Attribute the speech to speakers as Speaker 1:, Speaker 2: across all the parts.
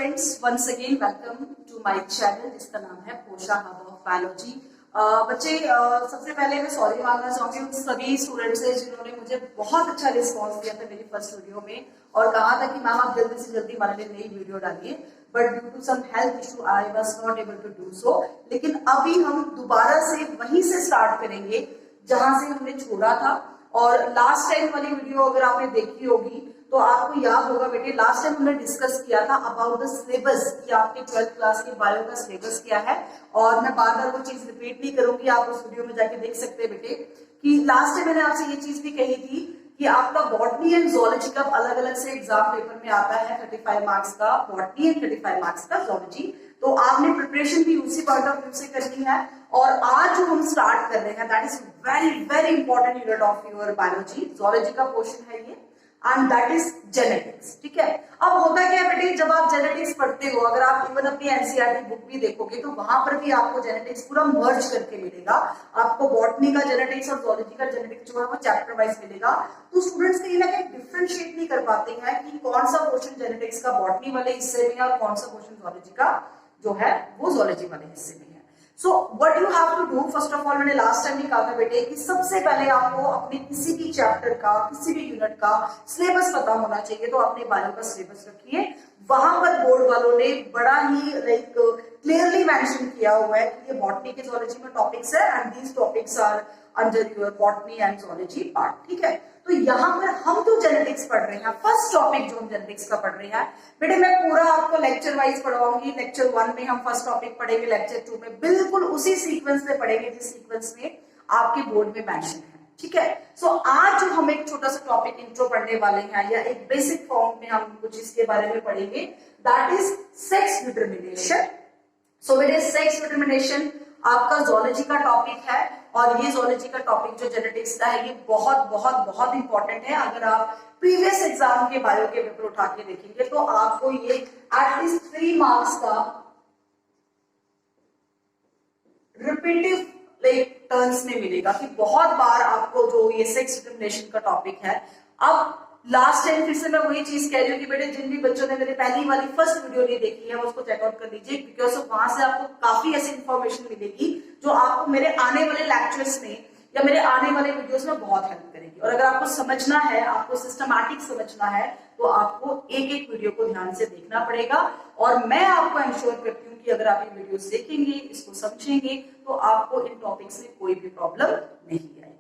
Speaker 1: Friends, once again welcome to my channel जिसका नाम है पोशा हब ऑफ बायोलॉजी। बच्चे, सबसे पहले मैं सॉरी मांगना चाहूंगी उन सभी स्टूडेंट्स से जिन्होंने मुझे बहुत अच्छा रिस्पांस दिया था मेरी फर्स्ट वीडियो में और कहा था कि मैम आप जल्दी से जल्दी हमारे लिए नई वीडियो डालिए, but due to some health issue I was not able to do so. लेकिन अभी हम दोबारा से वहीं से स्टार्ट करेंगे जहां से हमने छोड़ा था। और लास्ट टाइम वाली वीडियो अगर आपने देखी होगी तो आपको याद होगा बेटे, लास्ट टाइम हमने डिस्कस किया था अबाउट द सिलेबस कि आपके 12th क्लास के बायो का सिलेबस क्या है। और मैं बार बार वो चीज रिपीट नहीं करूंगी, आप उस वीडियो में जाके देख सकते हैं बेटे कि लास्ट टाइम मैंने आपसे ये चीज भी कही थी कि आपका बॉटनी एंड जोलॉजी का अलग अलग से एग्जाम पेपर में आता है, 35 मार्क्स का बॉटनी एंड 35 मार्क्स का जोलॉजी। तो आपने प्रिपरेशन भी उसी पॉइंट ऑफ व्यू से करनी है। और आज जो हम स्टार्ट कर रहे हैं that is very very important unit of your biology, zoology का पोर्शन है ये, एंड दैट इज जेनेटिक्स। ठीक है, अब होता क्या है बेटे, जब आप जेनेटिक्स पढ़ते हो, अगर आप इवन अपनी एनसीईआरटी बुक भी देखोगे तो वहां पर भी आपको जेनेटिक्स पूरा मर्ज करके मिलेगा। आपको बॉटनी का जेनेटिक्स और जोलॉजी का जेनेटिक्स जो है वो चैप्टर वाइज मिलेगा। तो स्टूडेंट्स कहीं ना कहीं डिफरेंशिएट नहीं कर पाते हैं कि कौन सा पोर्शन जेनेटिक्स का बॉटनी वाले हिस्से में है और कौन सा पोर्शन जोलॉजी का जो है वो जोलॉजी वाले हिस्से में है। So what you have to do, first of all मैंने लास्ट टाइम भी कहा था बेटे कि सबसे पहले आपको अपने किसी भी चैप्टर का, किसी भी यूनिट का सिलेबस पता होना चाहिए। तो अपने बायो का सिलेबस रखिए, वहां पर बोर्ड वालों ने बड़ा ही लाइक क्लियरली मेंशन किया हुआ है कि ये बॉटनी के जोलॉजी में टॉपिक्स है and these topics are under your botany and zoology part. ठीक है, तो यहाँ पर हम जो जेनेटिक्स पढ़ रहे हैं, फर्स्ट टॉपिक जो हम जेनेटिक्स का पढ़ रहे हैं बेटे, मैं पूरा आपको लेक्चर वाइज पढ़वाऊंगी। लेक्चर 1 में हम फर्स्ट टॉपिक पढ़ेंगे, लेक्चर 2 में बिल्कुल उसी सीक्वेंस में पढ़ेंगे जिस सीक्वेंस में आपके बोर्ड में मेंशन है। ठीक है, सो आज जो हम एक छोटा सा टॉपिक इंट्रो पढ़ने वाले हैं या एक बेसिक फॉर्म में हम कुछ इसके बारे में पढ़ेंगे, दैट इज सेक्स डिटरमिनेशन। सो बेटे, सेक्स डिटरमिनेशन आपका जोलॉजी का टॉपिक है और ये जोलॉजी का टॉपिक जो जेनेटिक्स का है ये बहुत बहुत बहुत इंपॉर्टेंट है। अगर आप प्रीवियस एग्जाम के बायो के पेपर उठा के देखेंगे तो आपको ये एटलीस्ट 3 मार्क्स का रिपीटिव टर्न्स में मिलेगा कि बहुत बार आपको जो ये सेक्स डिटरमिनेशन का टॉपिक है। अब लास्ट टाइम फिर से मैं वही चीज कह रही हूँ कि बेटे जिन भी बच्चों ने मेरी पहली वाली फर्स्ट वीडियो नहीं देखी है वो उसको चेकआउट कर लीजिए, बिकॉज वहां से आपको काफी ऐसी इंफॉर्मेशन मिलेगी जो आपको मेरे आने वाले लेक्चर्स में या मेरे आने वाले वीडियोस में बहुत हेल्प करेगी। और अगर आपको समझना है, आपको सिस्टमैटिक समझना है, तो आपको एक एक वीडियो को ध्यान से देखना पड़ेगा। और मैं आपको इंश्योर करती हूँ कि अगर आप ये वीडियो देखेंगे, इसको समझेंगे, तो आपको इन टॉपिक्स में कोई भी प्रॉब्लम नहीं आएगी।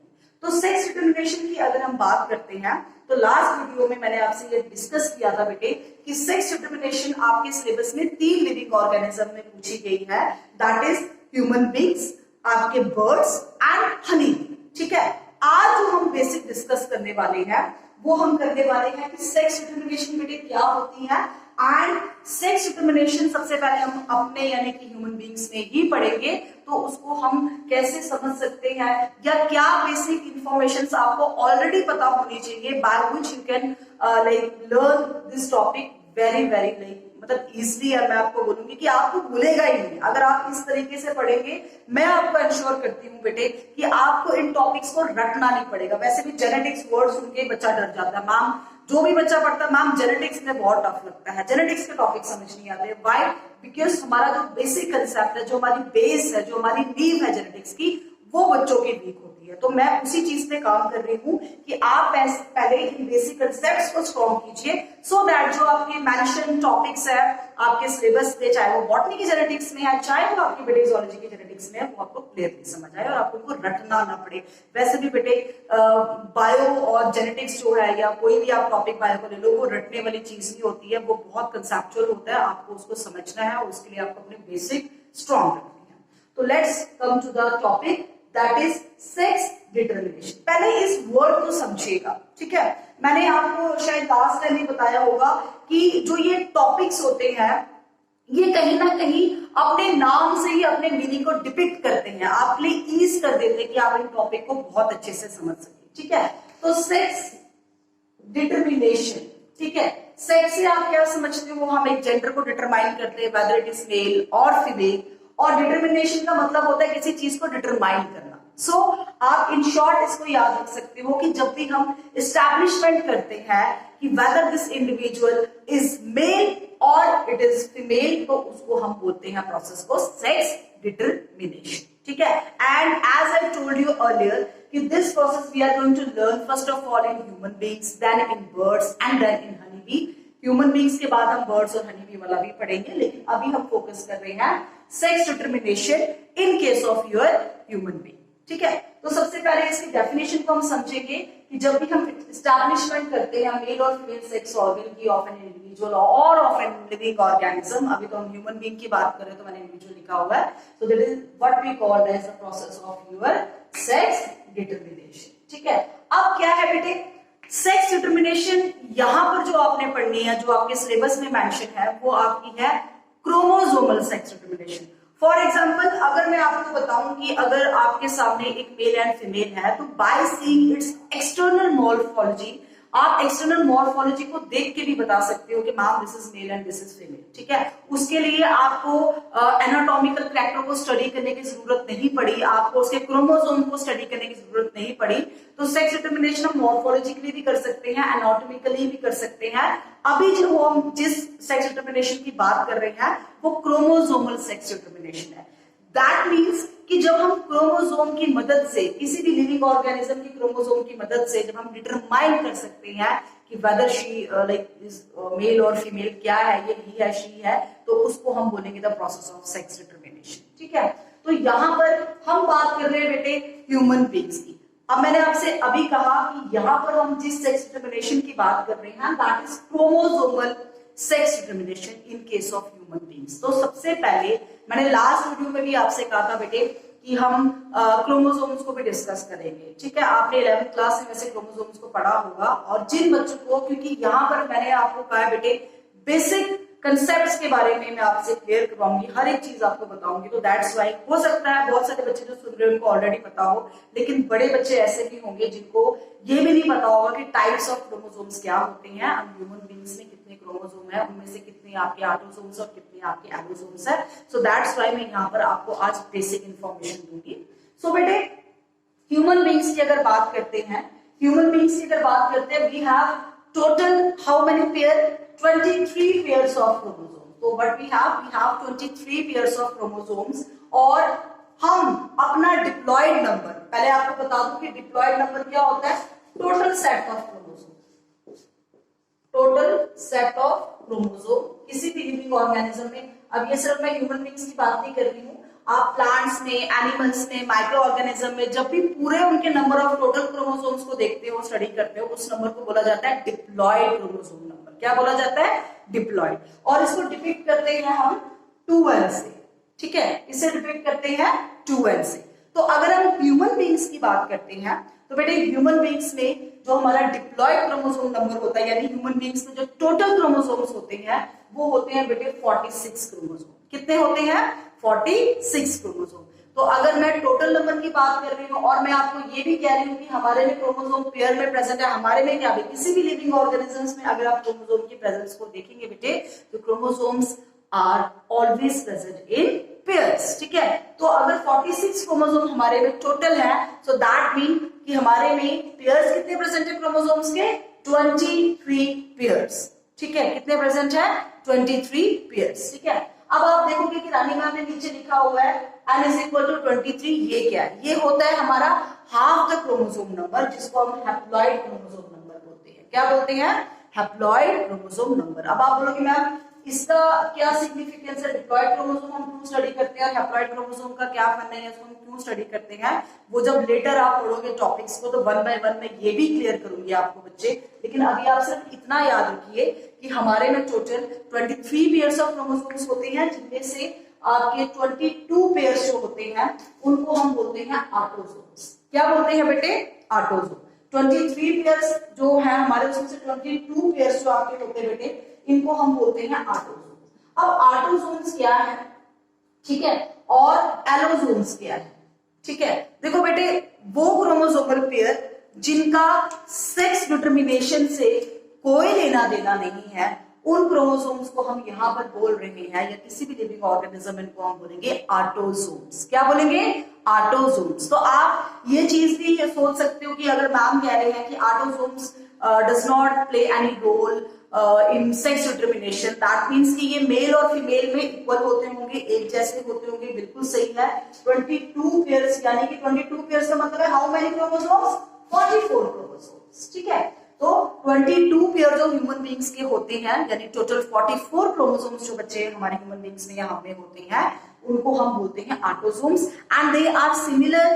Speaker 1: तो सेक्स डिटरमिनेशन की अगर हम बात करते हैं तो लास्ट वीडियो में मैंने आपसे ये डिस्कस किया था बेटे कि सेक्स डिटरमिनेशन आपके सिलेबस में 3 लिविंग ऑर्गेनिज्म में पूछी गई है, दैट इज ह्यूमन बींग्स, आपके बर्ड्स एंड हनी। ठीक है, आज जो हम बेसिक डिस्कस करने वाले हैं वो हम करने वाले हैं कि सेक्स डिटरमिनेशन बेटे क्या होती है। एंड सेक्स डिटरमिनेशन सबसे पहले हम अपने यानी कि ह्यूमन बींग्स में ही पढ़ेंगे, तो उसको हम कैसे समझ सकते हैं या क्या बेसिक इंफॉर्मेशन आपको ऑलरेडी पता होनी चाहिए by which you can like learn this topic very very like मतलब इजिली। और मैं आपको बोलूंगी कि आपको भूलेगा ही नहीं अगर आप इस तरीके से पढ़ेंगे। मैं आपको इंश्योर करती हूँ बेटे कि आपको इन टॉपिक्स को रटना नहीं पड़ेगा। वैसे भी जेनेटिक्स वर्ड सुन के बच्चा डर जाता है, मैम जो भी बच्चा पढ़ता है मैम जेनेटिक्स में बहुत टफ लगता है, जेनेटिक्स के टॉपिक समझ नहीं आते। व्हाई? बिकॉज हमारा जो बेसिक कंसेप्ट है, जो हमारी बेस है, जो हमारी नींव है जेनेटिक्स की, वो बच्चों की वीक होती है। तो मैं उसी चीज पे काम कर रही हूँ कि आप पहले इन बेसिक कंसेप्ट्स को स्ट्रॉन्ग कीजिए, सो दैट जो आपके मेंशन टॉपिक्स है आपके सिलेबस पे, चाहे वो बॉटनी की जेनेटिक्स में है, चाहे वो आपकी बेटे जोलॉजी की जेनेटिक्स में है, वो आपको क्लियरली समझ आए और आपको उनको रटना ना पड़े। वैसे भी बेटे बायो और जेनेटिक्स जो है या कोई भी आप टॉपिक बायो को ले लो, वो रटने वाली चीज नहीं होती है, वो बहुत कंसेप्चुअल होता है। आपको उसको समझना है और उसके लिए आपको अपने बेसिक स्ट्रॉन्ग रखनी है। तो let's come to the topic that is sex determination. पहले इस वर्ड को समझिएगा। ठीक है, मैंने आपको शायद लास्ट टाइम ही बताया होगा कि जो ये टॉपिक्स होते हैं ये कहीं ना कहीं अपने नाम से ही अपने मीनिंग को डिपिक्ट करते हैं, आपके लिए ईज कर देते हैं कि आप इन टॉपिक को बहुत अच्छे से समझ सके। ठीक है, तो सेक्स डिटरमिनेशन, ठीक है, सेक्स से आप क्या समझते हो? हम एक जेंडर को डिटरमाइन करते हैं, वेदर इट इज मेल और फीमेल। और डिटरमिनेशन का मतलब होता है किसी चीज को डिटरमाइन करना। सो आप इन शॉर्ट इसको याद रख सकते हो कि जब भी हम एस्टैब्लिशमेंट करते हैं कि whether this individual is male और इट इज फीमेल, तो उसको हम बोलते हैं प्रोसेस को सेक्स डिटरमिनेशन, ठीक है। And as I told you earlier कि this process we are going to learn first of all in human beings, then in birds and then in honey bee. Human beings के बाद हम birds और honey bee वाला भी पढ़ेंगे, लेकिन अभी हम फोकस कर रहे हैं sex determination in case of your human being, ठीक है। तो सबसे पहले इसकी डेफिनेशन को हम समझेंगे कि जब भी हम एस्टैब्लिशमेंट करते हैं मेल और फीमेल सेक्स ऑर्गन की ऑफ एन इंडिविजुअल और ऑफ एन लिविंग ऑर्गेनिज्म, अभी तो हम ह्यूमन बीइंग की बात कर रहे हैं तो मैंने इंडिविजुअल लिखा हुआ है, so that is what we call as the process of your sex determination, ठीक है। अब क्या है बेटे, सेक्स डिटरमिनेशन यहां पर जो आपने पढ़नी है, जो आपके सिलेबस में मेंशन है, वो आपकी है chromosomal sex determination. For example, अगर मैं आपको बताऊं कि अगर आपके सामने एक मेल एंड फीमेल है, तो by seeing it's external morphology, आप एक्सटर्नल मॉर्फोलॉजी को देख के भी बता सकते हो कि ma'am this is male and this is female, ठीक है। उसके लिए आपको एनाटॉमिकल कैरेक्टर को स्टडी करने की जरूरत नहीं पड़ी, आपको उसके क्रोमोसोम को स्टडी करने की जरूरत नहीं पड़ी। तो सेक्स डिटरमिनेशन हम मॉर्फोलॉजिकली भी कर सकते हैं, एनाटॉमिकली भी कर सकते हैं। अभी जो हम जिस सेक्स डिटरमिनेशन की बात कर रहे हैं वो क्रोमोसोमल सेक्स डिटरमिनेशन है। दैट मीन्स कि जब हम क्रोमोसोम की मदद से, किसी भी लिविंग ऑर्गेनिज्म की क्रोमोसोम की मदद से जब हम डिटरमाइन कर सकते हैं कि whether she like is male और फीमेल, क्या है ये, ही है, शी है, तो उसको हम बोलेंगे the process of sex determination, ठीक है। तो यहां पर हम बात कर रहे हैं बेटे ह्यूमन बीइंग्स की। अब मैंने आपसे अभी कहा कि यहां पर हम जिस सेक्स डिटरमिनेशन की बात कर रहे हैं that is chromosomal sex determination in case of human beings. तो सबसे पहले मैंने लास्ट वीडियो में भी आपसे कहा था बेटे कि हम क्रोमोसोम्स को भी डिस्कस करेंगे, ठीक है। आपने 11th क्लास में वैसे क्रोमोसोम्स को पढ़ा होगा, और जिन बच्चों को, क्योंकि यहाँ पर मैंने आपको कहा है बेटे बेसिक कंसेप्ट्स के बारे में मैं आपसे क्लियर करवाऊंगी, हर एक चीज आपको बताऊंगी, तो दैट्स व्हाई हो सकता है बहुत सारे बच्चे जो सुन रहे हैं उनको ऑलरेडी पता हो, लेकिन बड़े बच्चे ऐसे भी होंगे जिनको ये भी नहीं पता होगा कि टाइप्स ऑफ क्रोमोसोम्स क्या होते हैं, ह्यूमन बीइंग्स में कितने क्रोमोसोम है, उनमें से कितने आपके ऑटोसोम्स और कितने आपके एलोसोम्स है। सो दैट्स व्हाई मैं यहाँ पर आपको आज बेसिक इंफॉर्मेशन दूंगी। सो बेटे ह्यूमन बीइंग्स की अगर बात करते हैं, ह्यूमन बीइंग्स की अगर बात करते हैं, we have total how many pair, 23 pairs of chromosomes. So what we have 23 pairs of chromosomes, और हम अपना डिप्लॉयड नंबर, पहले आपको बता दूं कि डिप्लॉयड नंबर क्या होता है, total set of chromosome, total set of chromosome किसी भी लिविंग ऑर्गेनिज्म में। अब ये सिर्फ मैं ह्यूमन बीइंग्स की बात नहीं कर रही हूँ, आप प्लांट्स में, एनिमल्स में, माइक्रो ऑर्गेनिज्म में जब भी पूरे उनके नंबर ऑफ टोटल क्रोमोसोम्स को देखते हो, स्टडी करते हो, उस नंबर को बोला जाता है डिप्लॉयड क्रोमोसोम नंबर। क्या बोला जाता है, डिप्लॉयड। और इसको डिपिक्ट करते हैं हम 2l से, ठीक है, इसे डिपिक्ट करते हैं 2l से। तो अगर हम ह्यूमन बीइंग्स की बात करते हैं तो बेटे ह्यूमन बीइंग्स में जो हमारा डिप्लॉयड क्रोमोसोम नंबर होता है, यानी ह्यूमन बीइंग्स में जो टोटल क्रोमोसोम्स होते हैं वो होते हैं बेटे 46 क्रोमोसोम। कितने होते हैं, 46 क्रोमोसोम। तो अगर मैं टोटल नंबर की बात कर रही हूँ और मैं आपको ये भी कह रही हूँ कि हमारे में क्रोमोसोम पेयर में प्रेजेंट है, हमारे में क्या भी, किसी भी लिविंग ऑर्गेनिजम्स में अगर आप क्रोमोसोम की प्रेजेंस को देखेंगे बेटे, तो chromosomes are always present in pairs, ठीक है। तो अगर 46 क्रोमोसोम हमारे में टोटल है, सो दैट मीन कि हमारे में पेयर्स कितने प्रेजेंट है क्रोमोसोम्स के, 23 पेयर्स, ठीक है। कितने प्रेजेंट है, 23 पेयर्स, ठीक है। अब आप देखोगे कि रानी मैम ने नीचे लिखा हुआ है n is equal to 23, ये क्या है, ये होता है हमारा हाफ द क्रोमोसोम नंबर, जिसको हम हैप्लॉइड क्रोमोसोम नंबर बोलते हैं। क्या बोलते हैं, हैप्लॉइड क्रोमोसोम नंबर। अब आप बोलोगे मैम इसका क्या सिग्निफिकेंस है, डिप्लॉयड क्रोमोसोम हम क्यों स्टडी करते हैं और हैप्लॉइड क्रोमोसोम का क्या फन है, इसको हम क्यों स्टडी करते हैं, वो जब लेटर आप पढ़ोगे टॉपिक्स को तो 1 by 1 में ये भी क्लियर करूंगी आपको बच्चे। लेकिन अभी आप सिर्फ इतना याद रखिए कि हमारे में टोटल 23 पेयर्स ऑफ क्रोमोसोम्स होते हैं, जिनमें से आपके 22 पेयर्स जो होते हैं उनको हम बोलते हैं ऑटोसोम्स। क्या बोलते हैं बेटे, ऑटोसोम। 23 पेयर्स जो है हमारे, उसमें से 22 पेयर्स जो आपके होते हैं बेटे, इनको हम बोलते हैं ऑटोसोम्स। अब ऑटोसोम्स क्या है, ठीक है, और एलोसोम्स क्या है, ठीक है। देखो बेटे, वो क्रोमोसोमल पेयर जिनका सेक्स डिटरमिनेशन से कोई लेना देना नहीं है, उन क्रोमोसोम्स को हम यहां पर बोल रहे हैं, या किसी भी लिविंग ऑर्गेनिज्म इनको हम बोलेंगे ऑटोसोम्स। क्या बोलेंगे, ऑटोसोम्स। तो आप ये चीज भी सोच सकते हो कि अगर मैम कह रहे हैं कि autosomes does not play any role in sex determination, that means कि ये मेल और फीमेल में इक्वल होते होंगे, एक जैसे होते होंगे, बिल्कुल सही है। 22 पेयर्स, यानी कि 22 पेयर्स का मतलब है हाउ मेनी क्रोमोसोम्स, 44 क्रोमोसोम्स, ठीक है। तो 22 पेयर जो ह्यूमन बींग्स के होते हैं, यानी टोटल 44 क्रोमोसोम्स जो बच्चे हमारे ह्यूमन बींग्स में यहाँ पे होते हैं, उनको हम बोलते हैं autosomes, and they are similar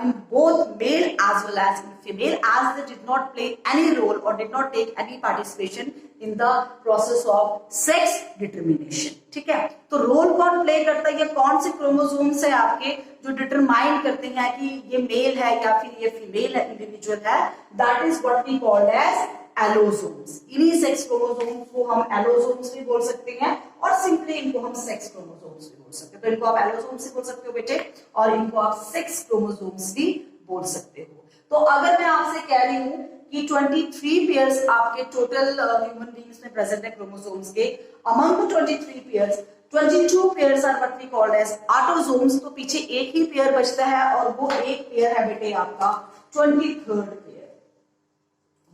Speaker 1: in both male as well as in female, as they did not play any role और did not take any participation in the process of sex determination, ठीक है। तो role कौन play करता है, ये कौन से क्रोमोसोम्स है आपके जो डिटरमाइन करते हैं कि ये मेल है या फिर ये फीमेल है, इंडिविजुअल है, that is what we called as allosomes. इन्हीं सेक्स क्रोमोसोम्स को हम एलोसोम्स भी बोल सकते हैं और सिंपली इनको हम सेक्स क्रोमोसोम्स भी बोल सकते हैं। तो इनको आप एलोसोम्स भी बोल सकते हो बेटे, और इनको आप सेक्स क्रोमोसोम्स भी बोल सकते हो। तो अगर मैं आपसे कह रही हूं कि 23 पेयर्स आपके टोटल ह्यूमन बीइंग्स में प्रेजेंट है क्रोमोसोम्स के, among 23 pairs 22 pairs are what we called as autosomes, तो पीछे एक ही पेयर बचता है और वो एक पेयर है बेटे आपका 23rd पेयर।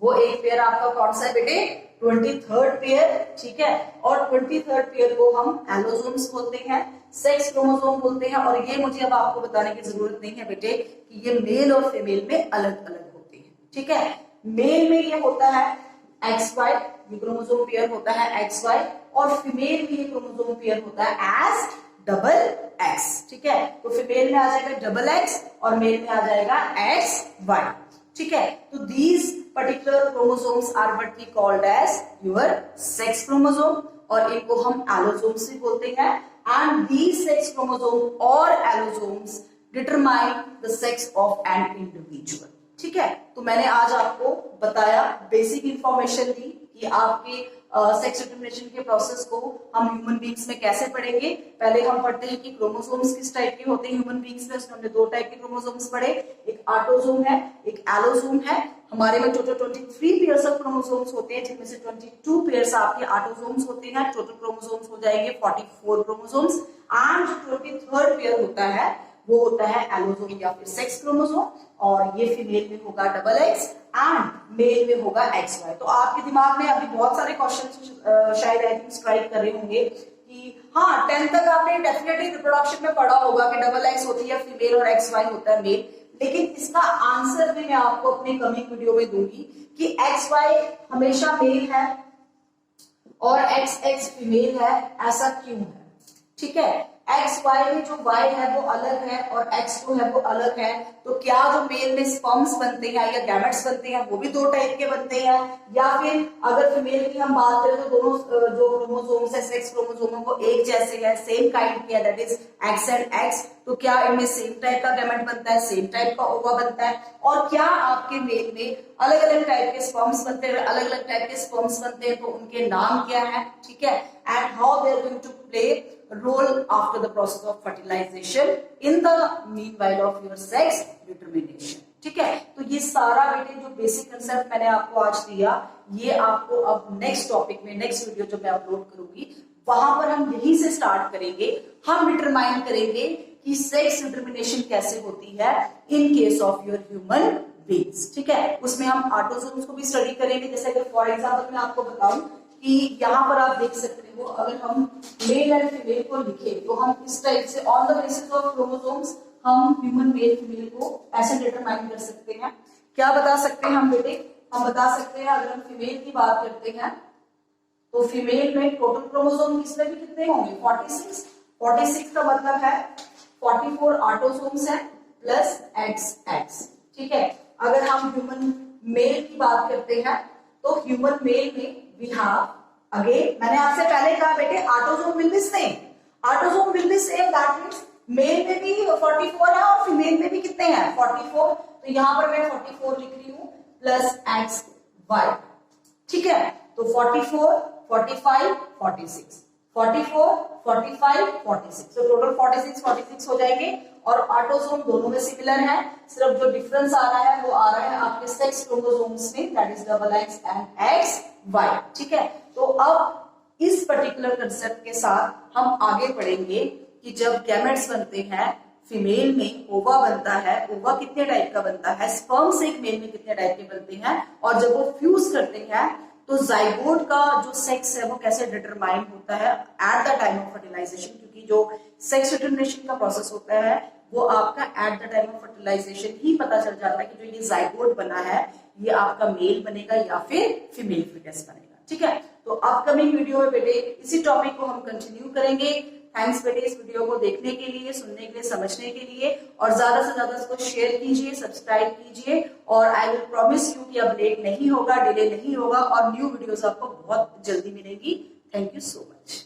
Speaker 1: वो एक पेयर आपका कौन सा है बेटे, 23rd पेयर, ठीक है। और 23rd पेयर को हम एलोसोम्स बोलते हैं, सेक्स क्रोमोसोम बोलते हैं। और ये मुझे अब आपको बताने की जरूरत नहीं है बेटे कि ये मेल और फीमेल में अलग अलग होते हैं, ठीक है। मेल में ये होता है XY, ये क्रोमोसोम पेयर होता है XY, और फीमेल में ये क्रोमोसोम पेयर होता है एज डबल X, ठीक है। तो फीमेल में आ जाएगा डबल X और मेल में आ जाएगा XY, ठीक है। तो these particular chromosomes are what we called as your sex chromosome, और इनको हम एलोसोम्स भी बोलते हैं। एंड दीज सेक्स क्रोमोसोम और allosomes determine the sex of an individual, ठीक है। तो मैंने आज आपको बताया, बेसिक इंफॉर्मेशन दी कि आपके सेक्स डिटरमिनेशन के प्रोसेस को हम ह्यूमन बींग्स में कैसे पढ़ेंगे। पहले हम पढ़ते हैं कि क्रोमोसोम्स किस टाइप के होते हैं ह्यूमन बींग्स में। उसमें हमने 2 टाइप के क्रोमोसोम्स पढ़े, एक ऑटोसोम है, एक एलोसोम है। हमारे में टोटल 23 पेयर्स ऑफ क्रोमोसोम्स होते हैं, जिनमें से 22 पेयर्स आपके ऑटोसोम्स होते हैं। टोटल क्रोमोसोम्स हो जाएंगे 44 क्रोमोसोम्स। एंड 23rd पेयर होता है, वो होता है एलोसोम या फिर सेक्स क्रोमोसोम, और ये फीमेल में होगा डबल X एंड मेल में होगा XY। तो आपके दिमाग में अभी बहुत सारे क्वेश्चन शायद आई थिंक स्ट्राइक कर रहे होंगे कि हाँ 10th तक आपने डेफिनेटली रिप्रोडक्शन में पढ़ा होगा कि डबल X होती है फीमेल और XY होता है मेल, लेकिन इसका आंसर भी मैं आपको अपने कमिंग वीडियो में दूंगी कि XY हमेशा मेल है और XX फीमेल है, ऐसा क्यों है, ठीक है। XY में जो Y है वो अलग है और X जो है वो अलग है, तो क्या जो मेल में स्पर्म्स बनते हैं या गैमेट्स बनते हैं वो भी 2 टाइप के बनते हैं, या फिर अगर फीमेल की हम बात करें तो दोनों जो क्रोमोसोम्स है सेक्स क्रोमोसोम वो एक जैसे है, सेम काइंड के, that is X and X, तो क्या इनमें सेम टाइप का गैमेट बनता है, सेम टाइप का ओवा बनता है, और क्या आपके मेल में अलग अलग टाइप के स्पर्म्स बनते हैं, अलग अलग टाइप के स्पर्म्स बनते हैं, तो उनके नाम क्या है, ठीक है। And how they are going to play role after the process of fertilization in the meanwhile of your sex determination, ठीक है। तो ये सारा बेटे जो बेसिक कंसेप्ट मैंने आपको आज दिया, ये आपको अब नेक्स्ट टॉपिक में, नेक्स्ट वीडियो जो मैं अपलोड करूंगी वहां पर हम यहीं से स्टार्ट करेंगे। हम डिटरमाइन करेंगे कि सेक्स डिटरमिनेशन कैसे होती है in case of your human beings, ठीक है। उसमें हम ऑटोसोम्स को भी स्टडी करेंगे। जैसे अगर फॉर एग्जांपल मैं आपको बताऊं कि यहाँ पर आप देख सकते हो, अगर हम मेल एंड फीमेल को लिखे तो हम इस टाइप से on the basis of chromosomes हम ह्यूमन मेल फीमेल को ऐसे डिटरमाइन कर सकते हैं। क्या बता सकते हैं हम बेटे, हम बता सकते हैं अगर हम फीमेल की बात करते हैं तो फीमेल में टोटल क्रोमोसोम इसमें भी कितने होंगे, 46। 46 का मतलब है 44 ऑटोसोम्स है प्लस XX, ठीक है। अगर हम ह्यूमन मेल की बात करते हैं तो ह्यूमन मेल में we have, again मैंने आपसे पहले कहा बेटे autosome will be same, autosome will be same, that means male में भी 44 है और फीमेल में भी कितने हैं 44, तो यहां पर मैं 44 लिख रही हूं प्लस XY, ठीक है। तो 44 45 46 44 45 46, तो टोटल 46 हो जाएंगे, और ऑटोसोम दोनों में सिमिलर है, सिर्फ जो डिफरेंस आ रहा है वो आ रहा है आपके सेक्स क्रोमोसोम्स में, that is double X and XY, ठीक है। तो अब इस पर्टिकुलर कंसेप्ट के साथ हम आगे पढ़ेंगे कि जब गैमेट्स बनते हैं, फीमेल में ओवा बनता है, ओवा कितने टाइप का बनता है, स्पर्म से एक मेल में कितने टाइप के बनते हैं, और जब वो फ्यूज करते हैं तो जाइगोट का जो सेक्स है वो कैसे डिटरमाइन होता है at the time of fertilisation, क्योंकि जो सेक्स डिटरमिनेशन का प्रोसेस होता है वो आपका at the time of fertilization ही पता चल जाता है कि जो ये जाइगोट बना है ये आपका मेल बनेगा या फिर फीमेल फिटस बनेगा। ठीक है, तो अपकमिंग वीडियो में बेटे इसी टॉपिक को हम कंटिन्यू करेंगे। थैंक्स बेटे इस वीडियो को देखने के लिए, सुनने के लिए, समझने के लिए, और ज्यादा से ज्यादा इसको शेयर कीजिए, सब्सक्राइब कीजिए, और आई विल प्रॉमिस यू कि अब लेट नहीं होगा, डिले नहीं होगा, और न्यू वीडियोस आपको बहुत जल्दी मिलेगी। Thank you so much.